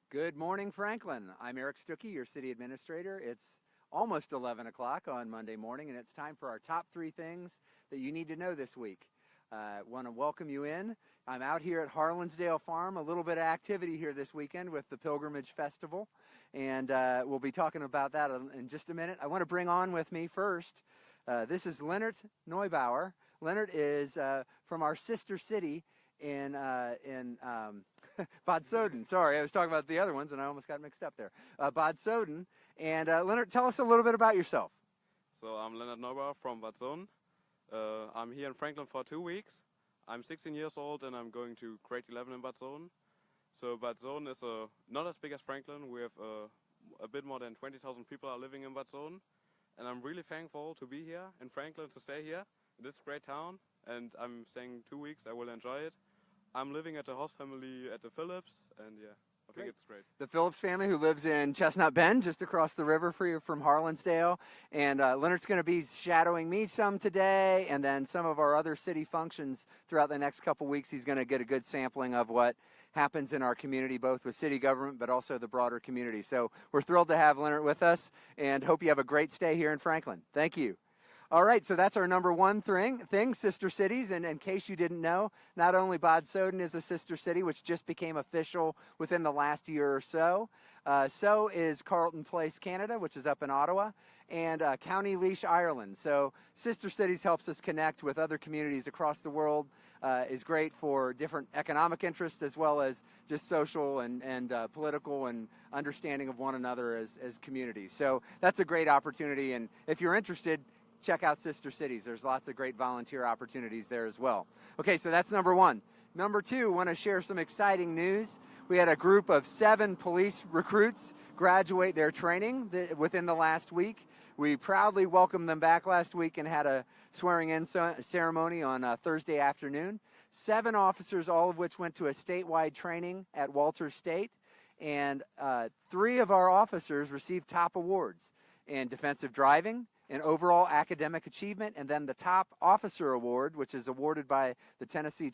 Good morning, Franklin. I'm Eric Stuckey, your city administrator. It's almost 11 o'clock on Monday morning, and it's time for our top 3 things that you need to know this week. I want to welcome you in. I'm out here at Harlansdale Farm, a little bit of activity here this weekend with the Pilgrimage Festival, and we'll be talking about that in just a minute. I want to bring on with me first, this is Leonard Neubauer. Leonard is from our sister city in Bad Soden. Sorry, I was talking about the other ones, and I almost got mixed up there. Bad Soden. And Leonard, tell us a little bit about yourself. So I'm Leonard Neubauer from Bad Soden. I'm here in Franklin for 2 weeks. I'm 16 years old and I'm going to grade 11 in Bad Soden. So Bad Soden is not as big as Franklin. We have a bit more than 20,000 people are living in Bad Soden. And I'm really thankful to be here in Franklin, to stay here in this great town. And I'm staying 2 weeks. I will enjoy it. I'm living at the host family at the Phillips, and yeah, I think it's great. The Phillips family, who lives in Chestnut Bend, just across the river for you from Harlansdale. And Leonard's going to be shadowing me some today, and then some of our other city functions throughout the next couple weeks. He's going to get a good sampling of what happens in our community, both with city government, but also the broader community. So we're thrilled to have Leonard with us, and hope you have a great stay here in Franklin. Thank you. All right, so that's our number one thing, sister cities. And in case you didn't know, not only Bad Soden is a sister city, which just became official within the last year or so, so is Carleton Place, Canada, which is up in Ottawa, and County Laois, Ireland. So sister cities helps us connect with other communities across the world, is great for different economic interests as well as just social and political and understanding of one another as communities. So that's a great opportunity, and if you're interested, check out Sister Cities. There's lots of great volunteer opportunities there as well. Okay, so that's number one. Number two, want to share some exciting news. We had a group of 7 police recruits graduate their training within the last week. We proudly welcomed them back last week and had a swearing-in ceremony on Thursday afternoon. 7 officers, all of which went to a statewide training at Walters State, and 3 of our officers received top awards in defensive driving, in overall academic achievement, and then the top officer award, which is awarded by the Tennessee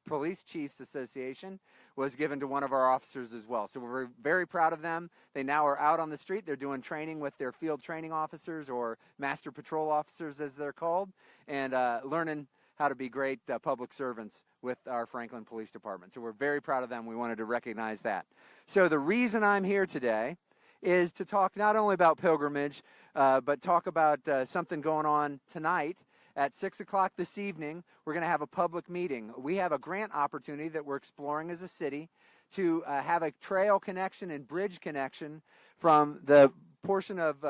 Police Chiefs Association, was given to one of our officers as well. So we're very proud of them. They now are out on the street. They're doing training with their field training officers, or master patrol officers as they're called, and learning how to be great public servants with our Franklin Police Department. So we're very proud of them. We wanted to recognize that. So the reason I'm here today is to talk not only about pilgrimage, but talk about something going on tonight at 6 o'clock this evening. We're going to have a public meeting. We have a grant opportunity that we're exploring as a city to have a trail connection and bridge connection from the portion of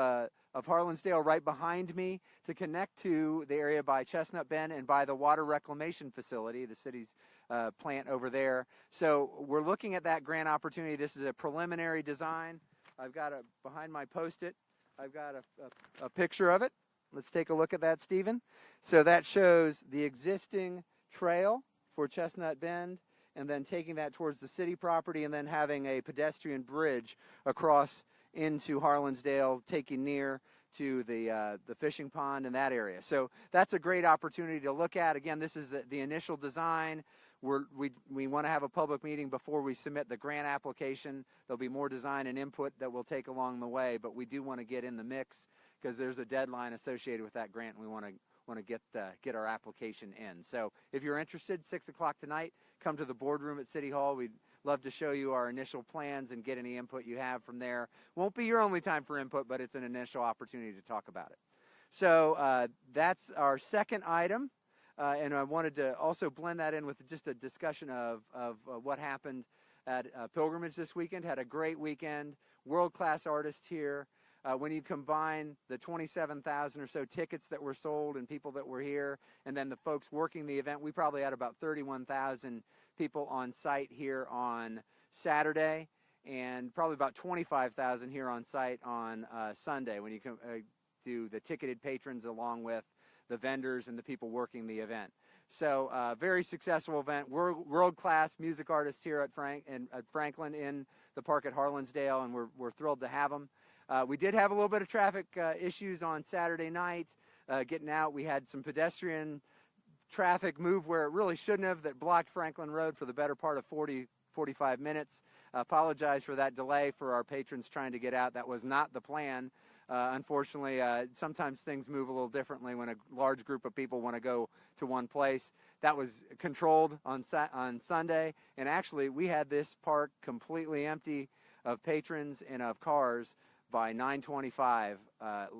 Harlansdale right behind me to connect to the area by Chestnut Bend and by the water reclamation facility, the city's plant over there. So we're looking at that grant opportunity. This is a preliminary design. I've got behind my Post-it, I've got a picture of it. Let's take a look at that, Stephen. So that shows the existing trail for Chestnut Bend, and then taking that towards the city property, and then having a pedestrian bridge across into Harlansdale, taking near to the fishing pond in that area. So that's a great opportunity to look at. Again, this is the initial design. We want to have a public meeting before we submit the grant application. There'll be more design and input that we'll take along the way, but we do want to get in the mix because there's a deadline associated with that grant, and we want to get our application in. So if you're interested, 6 o'clock tonight, come to the boardroom at City Hall. We'd love to show you our initial plans and get any input you have from there. Won't be your only time for input, but it's an initial opportunity to talk about it. So that's our second item. And I wanted to also blend that in with just a discussion of what happened at Pilgrimage this weekend. Had a great weekend, world-class artists here. When you combine the 27,000 or so tickets that were sold and people that were here, and then the folks working the event, we probably had about 31,000 people on site here on Saturday, and probably about 25,000 here on site on Sunday when you do the ticketed patrons along with the vendors and the people working the event. So very successful event. World-class music artists here at Franklin in the park at Harlansdale, and we're thrilled to have them. We did have a little bit of traffic issues on Saturday night getting out. We had some pedestrian traffic move where it really shouldn't have, that blocked Franklin Road for the better part of 45 minutes. Apologize for that delay for our patrons trying to get out. That was not the plan. Unfortunately, sometimes things move a little differently when a large group of people want to go to one place. That was controlled on Sunday, and actually we had this park completely empty of patrons and of cars by 9:25,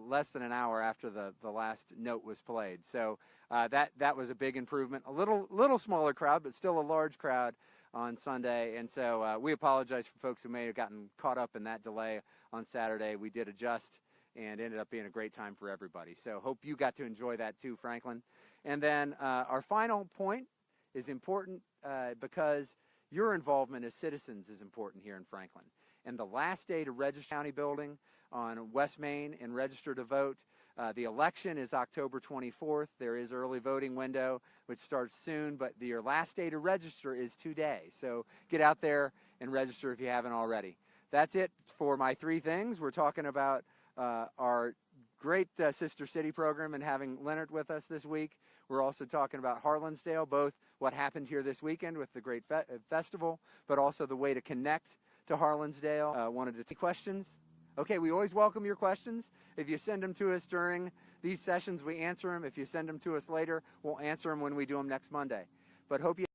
less than an hour after the last note was played. So that was a big improvement. A little smaller crowd, but still a large crowd on Sunday. And so we apologize for folks who may have gotten caught up in that delay on Saturday. We did adjust and ended up being a great time for everybody. So hope you got to enjoy that too, Franklin. And then our final point is important because your involvement as citizens is important here in Franklin. And the last day to register county building on West Main and register to vote. The election is October 24th. There is early voting window, which starts soon, but your last day to register is today. So get out there and register if you haven't already. That's it for my three things. We're talking about our great Sister City program and having Leonard with us this week. We're also talking about Harlansdale, both what happened here this weekend with the great festival, but also the way to connect to Harlansdale. Wanted to take questions. Okay, we always welcome your questions. If you send them to us during these sessions, we answer them. If you send them to us later, we'll answer them when we do them next Monday. But hope you